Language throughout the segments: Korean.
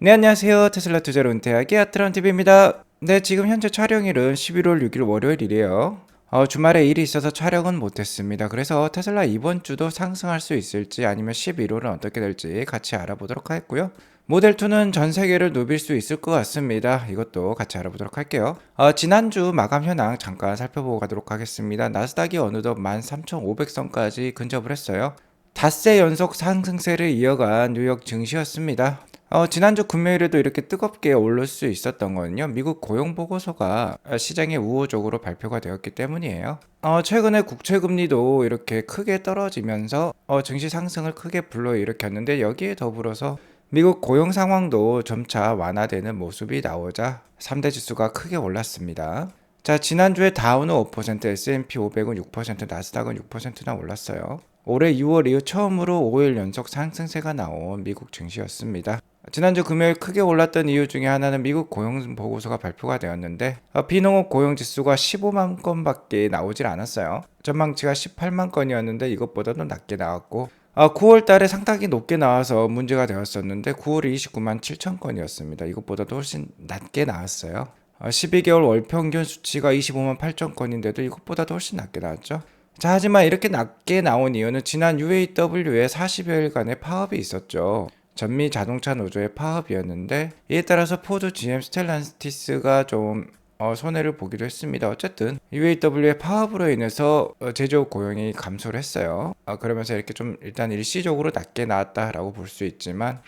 네, 안녕하세요. 테슬라 투자로 은퇴하기 아트란TV입니다. 네, 지금 현재 촬영일은 11월 6일 월요일이래요. 주말에 일이 있어서 촬영은 못했습니다. 그래서 테슬라 이번 주도 상승할 수 있을지 아니면 11월은 어떻게 될지 같이 알아보도록 하겠고요. 모델2는 전 세계를 누빌 수 있을 것 같습니다. 이것도 같이 알아보도록 할게요. 지난주 마감 현황 잠깐 살펴보고 가도록 하겠습니다. 나스닥이 어느덧 13,500선까지 근접을 했어요. 닷새 연속 상승세를 이어간 뉴욕 증시였습니다. 지난주 금요일에도 이렇게 뜨겁게 오를 수 있었던 거는요, 미국 고용 보고서가 시장에 우호적으로 발표가 되었기 때문이에요. 최근에 국채금리도 이렇게 크게 떨어지면서 증시 상승을 크게 불러일으켰는데, 여기에 더불어서 미국 고용 상황도 점차 완화되는 모습이 나오자 3대 지수가 크게 올랐습니다. 자, 지난주에 다우는 5%, S&P 500은 6%, 나스닥은 6%나 올랐어요. 올해 6월 이후 처음으로 5일 연속 상승세가 나온 미국 증시였습니다. 지난주 금요일 크게 올랐던 이유 중에 하나는 미국 고용 보고서가 발표가 되었는데, 비농업 고용 지수가 15만 건밖에 나오질 않았어요. 전망치가 18만 건이었는데 이것보다도 낮게 나왔고, 9월 달에 상당히 높게 나와서 문제가 되었었는데 9월에 29만 7천 건이었습니다. 이것보다도 훨씬 낮게 나왔어요. 12개월 월 평균 수치가 25만 8천 건인데도 이것보다도 훨씬 낮게 나왔죠. 자, 하지만 이렇게 낮게 나온 이유는 지난 UAW의 40여일간의 파업이 있었죠. 전미 자동차 노조의 파업이었는데, 이에 따라서 포드, GM, 스텔란티스가 좀 손해를 보기도 했습니다. 어쨌든 UAW의 파업으로 인해서 제조업 고용이 감소를 했어요. 그러면서 이렇게 좀 일단 일시적으로 낮게 나왔다라고 볼 수 있지만,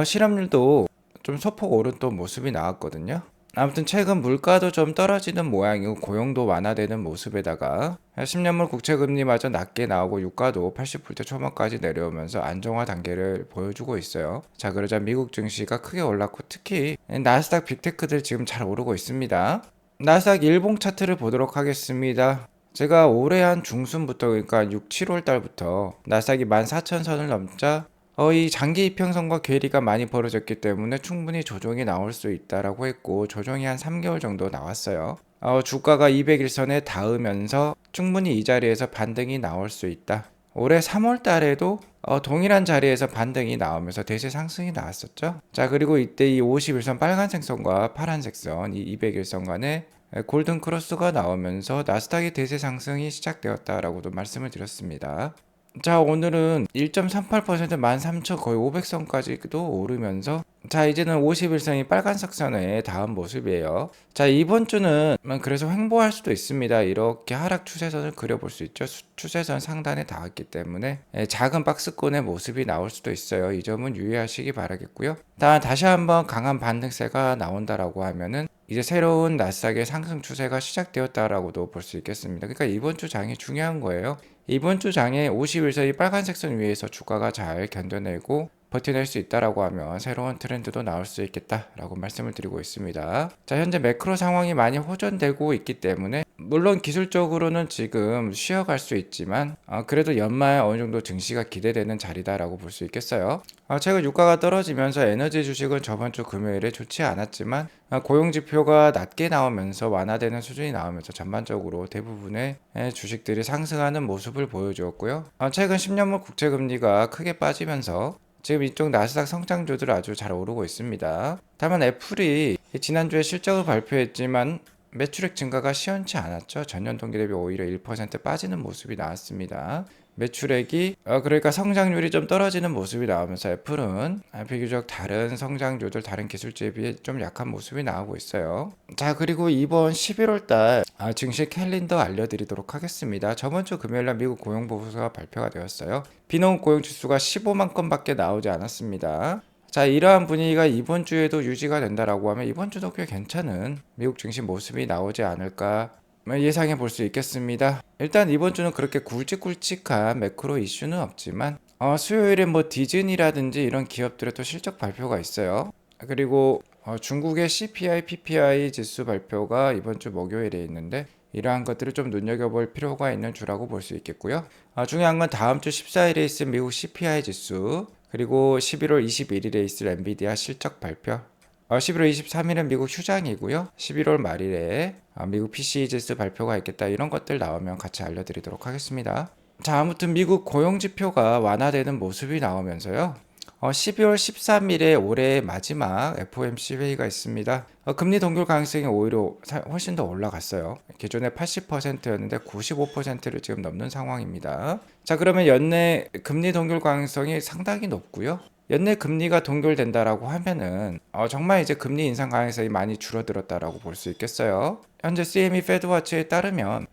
실업률도 좀 소폭 오른 모습이 나왔거든요. 아무튼 최근 물가도 좀 떨어지는 모양이고 고용도 완화되는 모습에다가 10년물 국채금리마저 낮게 나오고 유가도 80불대 초반까지 내려오면서 안정화 단계를 보여주고 있어요. 자, 그러자 미국 증시가 크게 올랐고 특히 나스닥 빅테크들 지금 잘 오르고 있습니다. 나스닥 일봉 차트를 보도록 하겠습니다. 제가 올해 한 중순부터, 그러니까 6, 7월 달부터 나스닥이 14,000선을 넘자 이 장기 이평선과 괴리가 많이 벌어졌기 때문에 충분히 조정이 나올 수 있다라고 했고, 조정이 한 3개월 정도 나왔어요. 주가가 200일선에 닿으면서 충분히 이 자리에서 반등이 나올 수 있다. 올해 3월 달에도 동일한 자리에서 반등이 나오면서 대세 상승이 나왔었죠. 자, 그리고 이때 이 50일선 빨간색 선과 파란색 선, 이 200일선 간에 골든 크로스가 나오면서 나스닥의 대세 상승이 시작되었다라고도 말씀을 드렸습니다. 자, 오늘은 1.38% 13,000 거의 500선까지도 오르면서, 자, 이제는 51선이 빨간색 선에 닿은 모습이에요. 자, 이번 주는 그래서 횡보할 수도 있습니다. 이렇게 하락 추세선을 그려볼 수 있죠. 추세선 상단에 닿았기 때문에 작은 박스권의 모습이 나올 수도 있어요. 이 점은 유의하시기 바라겠고요. 다시 한번 강한 반등세가 나온다라고 하면은 이제 새로운 나스닥의 상승 추세가 시작되었다라고도 볼 수 있겠습니다. 그러니까 이번 주 장이 중요한 거예요. 이번 주 장에 51선이 빨간색 선 위에서 주가가 잘 견뎌내고 버텨낼 수 있다라고 하면 새로운 트렌드도 나올 수 있겠다라고 말씀을 드리고 있습니다. 자, 현재 매크로 상황이 많이 호전되고 있기 때문에 물론 기술적으로는 지금 쉬어갈 수 있지만 그래도 연말 어느 정도 증시가 기대되는 자리다라고 볼 수 있겠어요. 최근 유가가 떨어지면서 에너지 주식은 저번 주 금요일에 좋지 않았지만 고용 지표가 낮게 나오면서 완화되는 수준이 나오면서 전반적으로 대부분의 주식들이 상승하는 모습을 보여주었고요. 최근 10년물 국채 금리가 크게 빠지면서 지금 이쪽 나스닥 성장주들 아주 잘 오르고 있습니다. 다만 애플이 지난주에 실적을 발표했지만 매출액 증가가 시원치 않았죠. 전년 동기 대비 오히려 1% 빠지는 모습이 나왔습니다. 매출액이 그러니까 성장률이 좀 떨어지는 모습이 나오면서 애플은 비교적 다른 성장주들, 다른 기술주에 비해 좀 약한 모습이 나오고 있어요. 자, 그리고 이번 11월 달 증시 캘린더 알려드리도록 하겠습니다. 저번 주 금요일날 미국 고용보고서가 발표가 되었어요. 비농업 고용 지수가 15만 건밖에 나오지 않았습니다. 자, 이러한 분위기가 이번 주에도 유지가 된다라고 하면 이번 주도 꽤 괜찮은 미국 증시 모습이 나오지 않을까 예상해 볼 수 있겠습니다. 일단 이번 주는 그렇게 굵직굵직한 매크로 이슈는 없지만 수요일에 뭐 디즈니라든지 이런 기업들의 또 실적 발표가 있어요. 그리고 중국의 CPI, PPI 지수 발표가 이번 주 목요일에 있는데 이러한 것들을 좀 눈여겨볼 필요가 있는 주라고 볼 수 있겠고요. 중요한 건 다음 주 14일에 있을 미국 CPI 지수, 그리고 11월 21일에 있을 엔비디아 실적 발표, 11월 23일은 미국 휴장이고요. 11월 말일에 미국 PCE 지수 발표가 있겠다. 이런 것들 나오면 같이 알려드리도록 하겠습니다. 자, 아무튼 미국 고용 지표가 완화되는 모습이 나오면서요. 12월 13일에 올해 마지막 FOMC 회의가 있습니다. 금리 동결 가능성이 오히려 훨씬 더 올라갔어요. 기존에 80%였는데 95%를 지금 넘는 상황입니다. 자, 그러면 연내 금리 동결 가능성이 상당히 높고요. 연내 금리가 동결된다라고 하면은 정말 이제 금리 인상 가능성이 많이 줄어들었다라고 볼 수 있겠어요. 현재 CME 페드워치에 따르면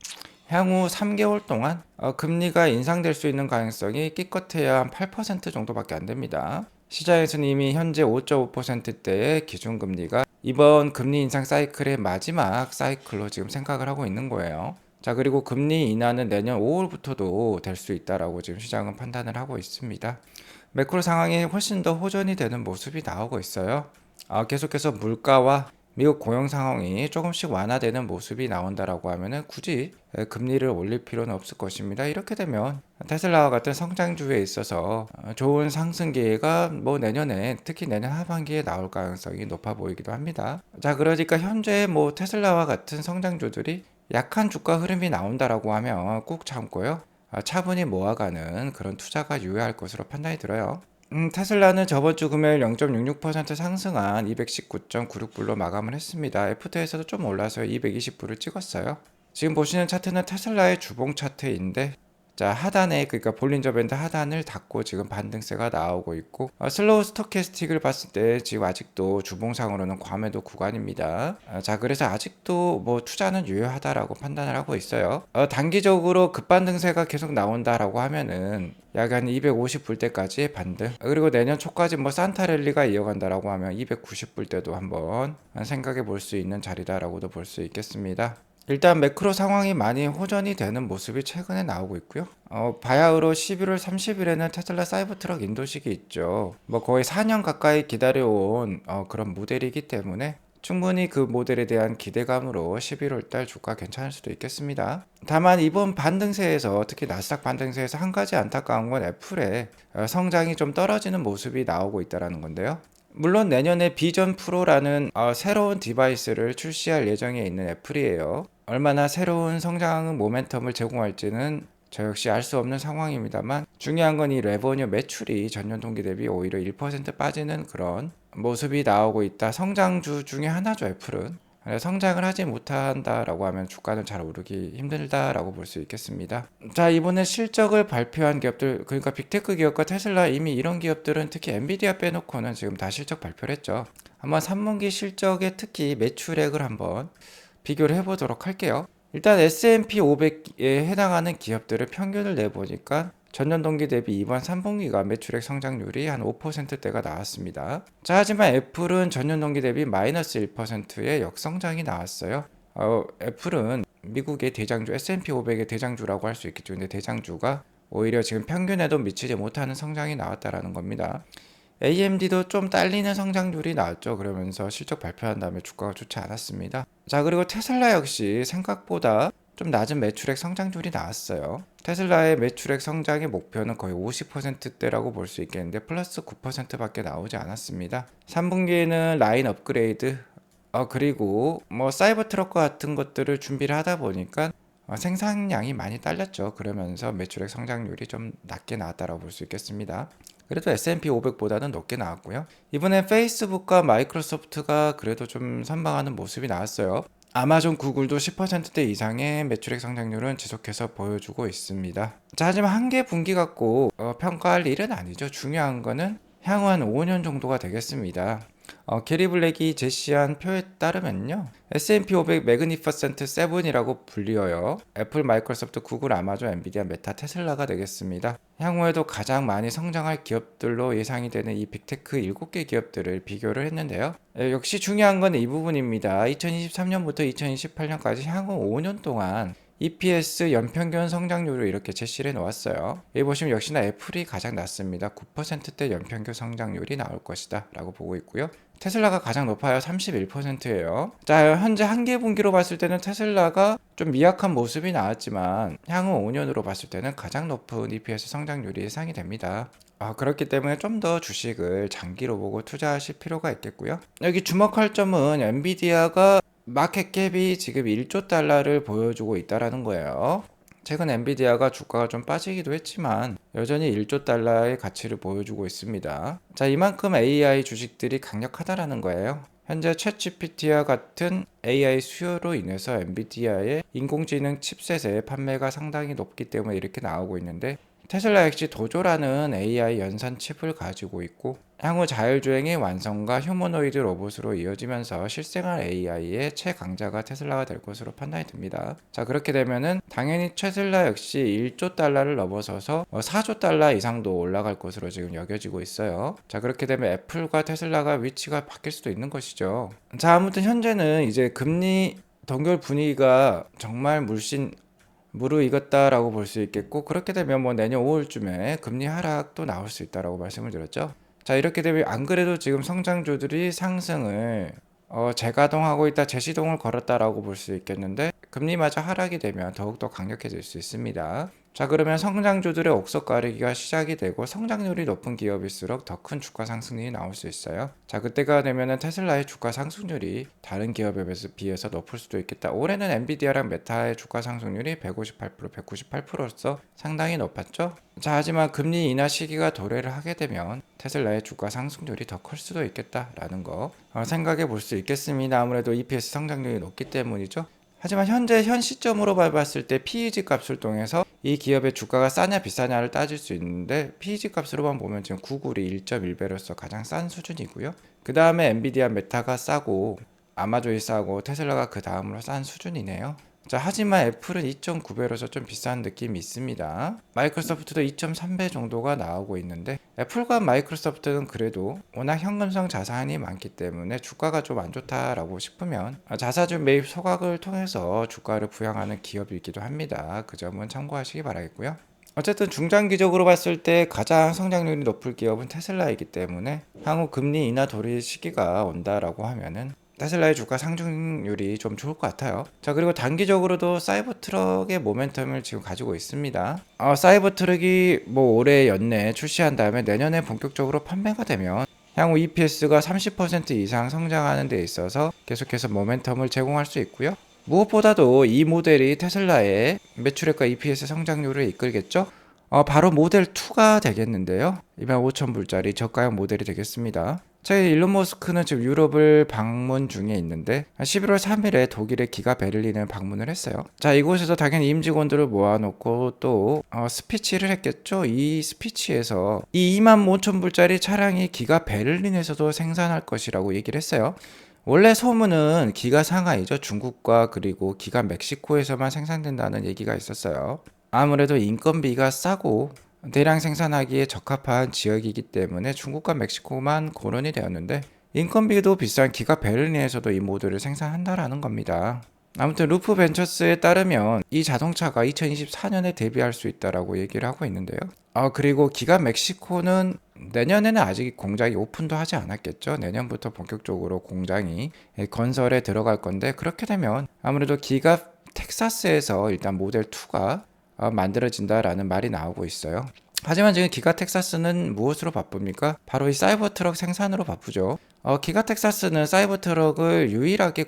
향후 3개월 동안 금리가 인상될 수 있는 가능성이 기껏해야 한 8% 정도밖에 안 됩니다. 시장에서는 이미 현재 5.5%대의 기준금리가 이번 금리 인상 사이클의 마지막 사이클로 지금 생각을 하고 있는 거예요. 자, 그리고 금리 인하는 내년 5월부터도 될 수 있다라고 지금 시장은 판단을 하고 있습니다. 매크로 상황이 훨씬 더 호전이 되는 모습이 나오고 있어요. 계속해서 물가와 미국 고용 상황이 조금씩 완화되는 모습이 나온다라고 하면은 굳이 금리를 올릴 필요는 없을 것입니다. 이렇게 되면 테슬라와 같은 성장주에 있어서 좋은 상승 기회가 뭐 내년에 특히 내년 하반기에 나올 가능성이 높아 보이기도 합니다. 자, 그러니까 현재 뭐 테슬라와 같은 성장주들이 약한 주가 흐름이 나온다라고 하면 꾹 참고요. 차분히 모아가는 그런 투자가 유효할 것으로 판단이 들어요. 테슬라는 저번 주 금요일 0.66% 상승한 219.96불로 마감을 했습니다. FT에서도 좀 올라서 220불을 찍었어요. 지금 보시는 차트는 테슬라의 주봉 차트인데, 자, 하단에, 그러니까 볼린저 밴드 하단을 닫고 지금 반등세가 나오고 있고, 슬로우 스토캐스틱을 봤을 때 지금 아직도 주봉상으로는 과매도 구간입니다. 자, 그래서 아직도 뭐 투자는 유효하다라고 판단을 하고 있어요. 단기적으로 급반등세가 계속 나온다라고 하면은 약 한 250불대까지의 반등, 그리고 내년 초까지 뭐 산타랠리가 이어간다라고 하면 290불대도 한번 생각해 볼 수 있는 자리다라고도 볼 수 있겠습니다. 일단 매크로 상황이 많이 호전이 되는 모습이 최근에 나오고 있고요. 바야흐로 11월 30일에는 테슬라 사이버트럭 인도식이 있죠. 뭐 거의 4년 가까이 기다려온 그런 모델이기 때문에 충분히 그 모델에 대한 기대감으로 11월 달 주가 괜찮을 수도 있겠습니다. 다만 이번 반등세에서, 특히 나스닥 반등세에서 한 가지 안타까운 건 애플의 성장이 좀 떨어지는 모습이 나오고 있다는 건데요. 물론 내년에 비전 프로라는 새로운 디바이스를 출시할 예정에 있는 애플이에요. 얼마나 새로운 성장 모멘텀을 제공할지는 저 역시 알 수 없는 상황입니다만, 중요한 건 이 레버뉴 매출이 전년 동기 대비 오히려 1% 빠지는 그런 모습이 나오고 있다. 성장주 중에 하나죠, 애플은. 성장을 하지 못한다라고 하면 주가는 잘 오르기 힘들다라고 볼 수 있겠습니다. 자, 이번에 실적을 발표한 기업들, 그러니까 빅테크 기업과 테슬라, 이미 이런 기업들은 특히 엔비디아 빼놓고는 지금 다 실적 발표를 했죠. 한번 3분기 실적에 특히 매출액을 한번 비교를 해보도록 할게요. 일단 S&P 500에 해당하는 기업들을 평균을 내보니까 전년 동기 대비 이번 3분기가 매출액 성장률이 한 5%대가 나왔습니다. 자, 하지만 애플은 전년 동기 대비 마이너스 1%의 역성장이 나왔어요. 애플은 미국의 대장주, S&P 500의 대장주라고 할 수 있겠죠. 근데 대장주가 오히려 지금 평균에도 미치지 못하는 성장이 나왔다라는 겁니다. AMD도 좀 딸리는 성장률이 나왔죠. 그러면서 실적 발표한 다음에 주가가 좋지 않았습니다. 자, 그리고 테슬라 역시 생각보다 좀 낮은 매출액 성장률이 나왔어요. 테슬라의 매출액 성장의 목표는 거의 50%대라고 볼 수 있겠는데 플러스 9%밖에 나오지 않았습니다. 3분기에는 라인 업그레이드, 그리고 뭐 사이버 트럭과 같은 것들을 준비를 하다 보니까 생산량이 많이 딸렸죠. 그러면서 매출액 성장률이 좀 낮게 나왔다고 볼 수 있겠습니다. 그래도 S&P 500보다는 높게 나왔고요. 이번에 페이스북과 마이크로소프트가 그래도 좀 선방하는 모습이 나왔어요. 아마존, 구글도 10%대 이상의 매출액 성장률은 지속해서 보여주고 있습니다. 자, 하지만 한 개 분기 갖고 평가할 일은 아니죠. 중요한 거는 향후 한 5년 정도가 되겠습니다. 게리 블랙이 제시한 표에 따르면요, S&P 500 매그니퍼센트 7이라고 불리어요. 애플, 마이크로소프트, 구글, 아마존, 엔비디아, 메타, 테슬라가 되겠습니다. 향후에도 가장 많이 성장할 기업들로 예상이 되는 이 빅테크 7개 기업들을 비교를 했는데요. 역시 중요한 건 이 부분입니다. 2023년부터 2028년까지 향후 5년 동안 EPS 연평균 성장률을 이렇게 제시를 해놓았어요. 여기 보시면 역시나 애플이 가장 낮습니다. 9%대 연평균 성장률이 나올 것이다 라고 보고 있고요. 테슬라가 가장 높아요. 31%예요. 자, 현재 한 개 분기로 봤을 때는 테슬라가 좀 미약한 모습이 나왔지만 향후 5년으로 봤을 때는 가장 높은 EPS 성장률이 예상이 됩니다. 그렇기 때문에 좀 더 주식을 장기로 보고 투자하실 필요가 있겠고요. 여기 주목할 점은 엔비디아가 마켓캡이 지금 1조 달러를 보여주고 있다라는 거예요. 최근 엔비디아가 주가가 좀 빠지기도 했지만 여전히 1조 달러의 가치를 보여주고 있습니다. 자, 이만큼 AI 주식들이 강력하다라는 거예요. 현재 챗GPT와 같은 AI 수요로 인해서 엔비디아의 인공지능 칩셋의 판매가 상당히 높기 때문에 이렇게 나오고 있는데, 테슬라 역시 도조라는 AI 연산 칩을 가지고 있고, 향후 자율주행의 완성과 휴머노이드 로봇으로 이어지면서 실생활 AI의 최강자가 테슬라가 될 것으로 판단이 됩니다. 자, 그렇게 되면은 당연히 테슬라 역시 1조 달러를 넘어서서 4조 달러 이상도 올라갈 것으로 지금 여겨지고 있어요. 자, 그렇게 되면 애플과 테슬라가 위치가 바뀔 수도 있는 것이죠. 자, 아무튼 현재는 이제 금리 동결 분위기가 정말 무르익었다라고 볼 수 있겠고, 그렇게 되면 뭐 내년 5월쯤에 금리 하락도 나올 수 있다라고 말씀을 드렸죠. 자, 이렇게 되면 안 그래도 지금 성장주들이 상승을 재가동하고 있다, 재시동을 걸었다라고 볼 수 있겠는데, 금리마저 하락이 되면 더욱더 강력해질 수 있습니다. 자, 그러면 성장주들의 옥석 가리기가 시작이 되고 성장률이 높은 기업일수록 더 큰 주가 상승률이 나올 수 있어요. 자, 그때가 되면은 테슬라의 주가 상승률이 다른 기업에 비해서 높을 수도 있겠다. 올해는 엔비디아랑 메타의 주가 상승률이 158%, 198%로서 상당히 높았죠. 자, 하지만 금리 인하 시기가 도래를 하게 되면 테슬라의 주가 상승률이 더 클 수도 있겠다라는 거 생각해 볼 수 있겠습니다. 아무래도 EPS 성장률이 높기 때문이죠. 하지만 현 시점으로 봤을 때 PEG 값을 통해서 이 기업의 주가가 싸냐 비싸냐를 따질 수 있는데, PEG 값으로만 보면 지금 구글이 1.1배로서 가장 싼 수준이고요. 그 다음에 엔비디아, 메타가 싸고 아마존이 싸고 테슬라가 그 다음으로 싼 수준이네요. 자, 하지만 애플은 2.9배로서 좀 비싼 느낌이 있습니다. 마이크로소프트도 2.3배 정도가 나오고 있는데, 애플과 마이크로소프트는 그래도 워낙 현금성 자산이 많기 때문에 주가가 좀 안 좋다라고 싶으면 자사주 매입 소각을 통해서 주가를 부양하는 기업이기도 합니다. 그 점은 참고하시기 바라겠고요. 어쨌든 중장기적으로 봤을 때 가장 성장률이 높을 기업은 테슬라이기 때문에 향후 금리 인하 도래 시기가 온다라고 하면은 테슬라의 주가 상승률이 좀 좋을 것 같아요. 자, 그리고 단기적으로도 사이버트럭의 모멘텀을 지금 가지고 있습니다. 사이버트럭이 뭐 올해 연내 출시한 다음에 내년에 본격적으로 판매가 되면 향후 EPS가 30% 이상 성장하는 데 있어서 계속해서 모멘텀을 제공할 수 있고요. 무엇보다도 이 모델이 테슬라의 매출액과 EPS 성장률을 이끌겠죠. 바로 모델 2가 되겠는데요. 25,000불짜리 저가형 모델이 되겠습니다. 저희 일론 머스크는 지금 유럽을 방문 중에 있는데 11월 3일에 독일의 기가 베를린을 방문을 했어요. 자, 이곳에서 당연히 임직원들을 모아놓고 또 스피치를 했겠죠. 이 스피치에서 이 25,000불짜리 차량이 기가 베를린에서도 생산할 것이라고 얘기를 했어요. 원래 소문은 기가 상하이죠. 중국과 그리고 기가 멕시코에서만 생산된다는 얘기가 있었어요. 아무래도 인건비가 싸고 대량 생산하기에 적합한 지역이기 때문에 중국과 멕시코만 고른이 되었는데, 인건비도 비싼 기가 베를린에서도 이 모델을 생산한다라는 겁니다. 아무튼 루프 벤처스에 따르면 이 자동차가 2024년에 데뷔할 수 있다라고 얘기를 하고 있는데요. 그리고 기가 멕시코는 내년에는 아직 공장이 오픈도 하지 않았겠죠. 내년부터 본격적으로 공장이 건설에 들어갈 건데, 그렇게 되면 아무래도 기가 텍사스에서 일단 모델 2가 만들어진다라는 말이 나오고 있어요. 하지만 지금 기가 텍사스는 무엇으로 바쁩니까? 바로 이 사이버 트럭 생산으로 바쁘죠. 기가 텍사스는 사이버 트럭을 유일하게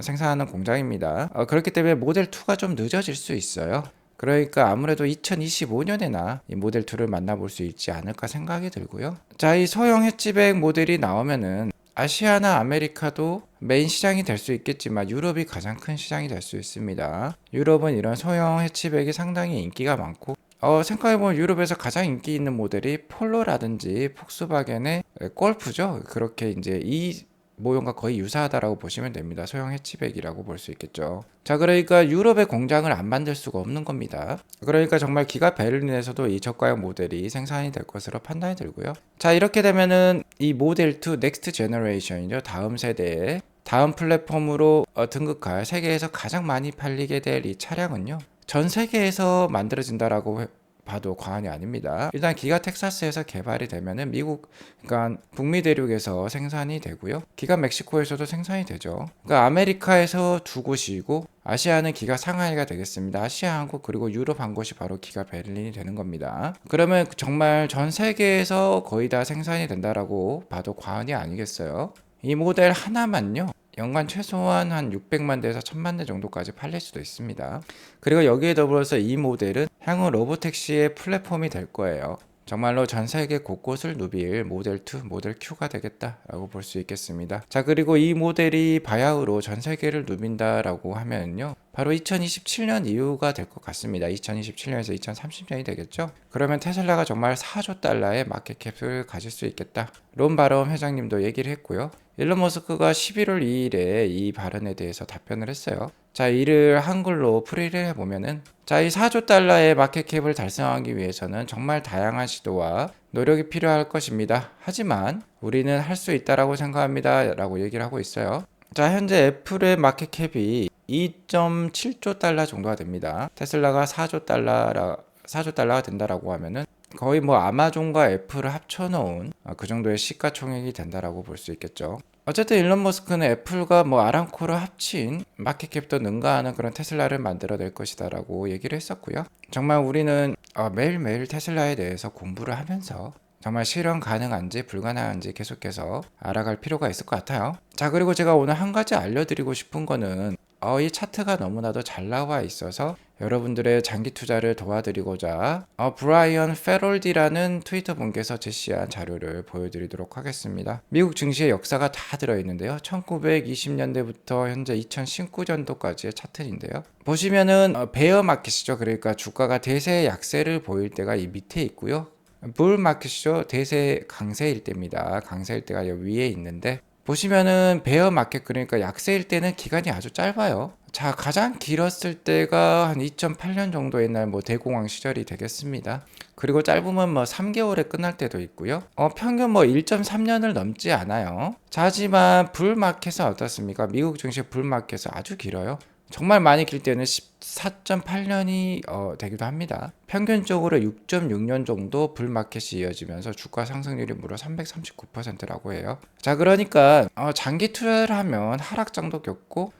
생산하는 공장입니다. 그렇기 때문에 모델 2가 좀 늦어질 수 있어요. 그러니까 아무래도 2025년에나 이 모델 2를 만나볼 수 있지 않을까 생각이 들고요. 자, 이 소형 해치백 모델이 나오면은 아시아나 아메리카도 메인 시장이 될 수 있겠지만 유럽이 가장 큰 시장이 될 수 있습니다. 유럽은 이런 소형 해치백이 상당히 인기가 많고, 생각해보면 유럽에서 가장 인기 있는 모델이 폴로라든지 폭스바겐의 골프죠. 그렇게 이제 이 모형과 거의 유사하다라고 보시면 됩니다. 소형 해치백이라고 볼 수 있겠죠. 자, 그러니까 유럽의 공장을 안 만들 수가 없는 겁니다. 그러니까 정말 기가 베를린에서도 이 저가형 모델이 생산이 될 것으로 판단이 들고요. 자, 이렇게 되면은 이 모델 2 넥스트 제너레이션이죠. 다음 세대의 다음 플랫폼으로 등극할 세계에서 가장 많이 팔리게 될 이 차량은요, 전 세계에서 만들어진다라고 봐도 과언이 아닙니다. 일단 기가 텍사스에서 개발이 되면은 미국, 그러니까 북미 대륙에서 생산이 되고요. 기가 멕시코에서도 생산이 되죠. 그러니까 아메리카에서 두 곳이고, 아시아는 기가 상하이가 되겠습니다. 아시아 한 곳, 그리고 유럽 한 곳이 바로 기가 베를린이 되는 겁니다. 그러면 정말 전 세계에서 거의 다 생산이 된다라고 봐도 과언이 아니겠어요. 이 모델 하나만요, 연간 최소한 한 600만 대에서 1000만 대 정도까지 팔릴 수도 있습니다. 그리고 여기에 더불어서 이 모델은 향후 로보택시의 플랫폼이 될 거예요. 정말로 전 세계 곳곳을 누빌 모델 2, 모델 Q가 되겠다라고 볼 수 있겠습니다. 자, 그리고 이 모델이 바야흐로 전 세계를 누빈다라고 하면요, 바로 2027년 이후가 될 것 같습니다. 2027년에서 2030년이 되겠죠. 그러면 테슬라가 정말 4조 달러의 마켓캡을 가질 수 있겠다. 론 바럼 회장님도 얘기를 했고요. 일론 머스크가 11월 2일에 이 발언에 대해서 답변을 했어요. 자, 이를 한글로 풀이를 해보면은, 자, 이 4조 달러의 마켓캡을 달성하기 위해서는 정말 다양한 시도와 노력이 필요할 것입니다. 하지만 우리는 할 수 있다라고 생각합니다. 라고 얘기를 하고 있어요. 자, 현재 애플의 마켓캡이 2.7조 달러 정도가 됩니다. 테슬라가 4조 달러가 된다라고 하면은 거의 뭐 아마존과 애플을 합쳐놓은 그 정도의 시가총액이 된다라고 볼 수 있겠죠. 어쨌든 일론 머스크는 애플과 뭐 아람코를 합친 마켓캡도 능가하는 그런 테슬라를 만들어낼 것이다라고 얘기를 했었고요. 정말 우리는 매일매일 테슬라에 대해서 공부를 하면서 정말 실현 가능한지 불가능한지 계속해서 알아갈 필요가 있을 것 같아요. 자, 그리고 제가 오늘 한 가지 알려드리고 싶은 거는 이 차트가 너무나도 잘 나와 있어서 여러분들의 장기 투자를 도와드리고자 브라이언 페롤디라는 트위터 분께서 제시한 자료를 보여드리도록 하겠습니다. 미국 증시의 역사가 다 들어있는데요. 1920년대부터 현재 2019년도까지의 차트인데요. 보시면은 베어 마켓이죠. 그러니까 주가가 대세 약세를 보일 때가 이 밑에 있고요. 불 마켓이죠. 대세 강세일 때입니다. 강세일 때가 위에 있는데, 보시면은 베어 마켓, 그러니까 약세일 때는 기간이 아주 짧아요. 자, 가장 길었을 때가 한 2008년 정도 옛날 뭐 대공황 시절이 되겠습니다. 그리고 짧으면 뭐 3개월에 끝날 때도 있고요. 평균 뭐 1.3년을 넘지 않아요. 자, 하지만 불 마켓은 어떻습니까? 미국 증시 불 마켓은 아주 길어요. 정말 많이 길 때는 14.8년이 되기도 합니다. 평균적으로 6.6년 정도 불마켓이 이어지면서 주가 상승률이 무려 339%라고 해요. 자, 그러니까 장기 투자를 하면 하락장도 겪고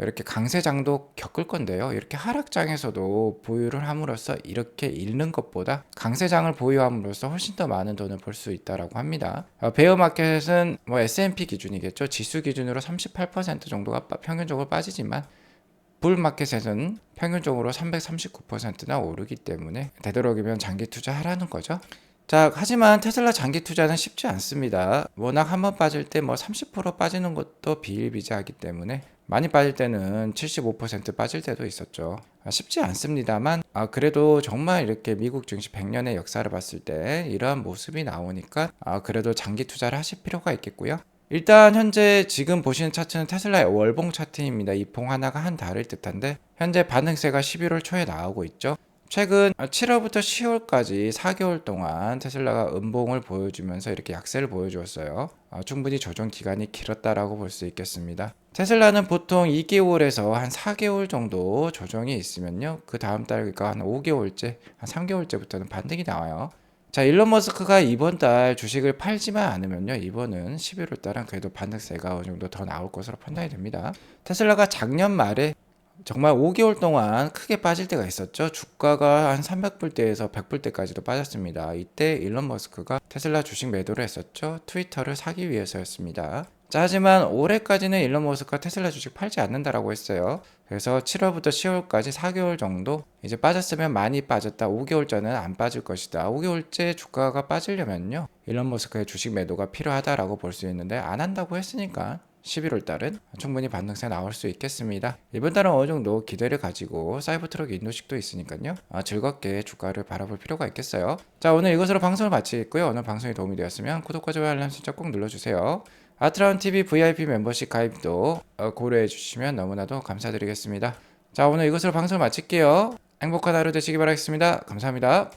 이렇게 강세장도 겪을 건데요. 이렇게 하락장에서도 보유를 함으로써 이렇게 잃는 것보다 강세장을 보유함으로써 훨씬 더 많은 돈을 벌 수 있다라고 합니다. 베어마켓은 뭐 S&P 기준이겠죠. 지수 기준으로 38% 정도가 평균적으로 빠지지만 불마켓에서는 평균적으로 339%나 오르기 때문에 되도록이면 장기 투자하라는 거죠. 자, 하지만 테슬라 장기 투자는 쉽지 않습니다. 워낙 한번 빠질 때 뭐 30% 빠지는 것도 비일비재하기 때문에 많이 빠질 때는 75% 빠질 때도 있었죠. 쉽지 않습니다만 그래도 정말 이렇게 미국 증시 100년의 역사를 봤을 때 이러한 모습이 나오니까 그래도 장기 투자를 하실 필요가 있겠고요. 일단 현재 지금 보시는 차트는 테슬라의 월봉 차트입니다. 이 봉 하나가 한 달을 뜻한데 현재 반등세가 11월 초에 나오고 있죠. 최근 7월부터 10월까지 4개월 동안 테슬라가 음봉을 보여주면서 이렇게 약세를 보여주었어요. 충분히 조정 기간이 길었다라고 볼 수 있겠습니다. 테슬라는 보통 2개월에서 한 4개월 정도 조정이 있으면요, 그 다음 달, 그러니까 한 5개월째, 한 3개월째부터는 반등이 나와요. 자, 일론 머스크가 이번 달 주식을 팔지만 않으면요, 이번은 11월 달은 그래도 반등세가 어느 정도 더 나올 것으로 판단이 됩니다. 테슬라가 작년 말에 정말 5개월 동안 크게 빠질 때가 있었죠. 주가가 한 300불대에서 100불대까지도 빠졌습니다. 이때 일론 머스크가 테슬라 주식 매도를 했었죠. 트위터를 사기 위해서였습니다. 자, 하지만 올해까지는 일론 머스크가 테슬라 주식 팔지 않는다라고 했어요. 그래서 7월부터 10월까지 4개월 정도 이제 빠졌으면 많이 빠졌다. 5개월 전은 안 빠질 것이다. 5개월째 주가가 빠지려면요, 일론 머스크의 주식 매도가 필요하다라고 볼 수 있는데 안 한다고 했으니까 11월 달은 충분히 반등세 나올 수 있겠습니다. 이번 달은 어느 정도 기대를 가지고 사이버트럭 인도식도 있으니까요, 즐겁게 주가를 바라볼 필요가 있겠어요. 자, 오늘 이것으로 방송을 마치겠고요. 오늘 방송이 도움이 되었으면 구독과 좋아요 알람 설정 꼭 눌러주세요. 아트라운TV VIP 멤버십 가입도 고려해 주시면 너무나도 감사드리겠습니다. 자, 오늘 이것으로 방송을 마칠게요. 행복한 하루 되시기 바라겠습니다. 감사합니다.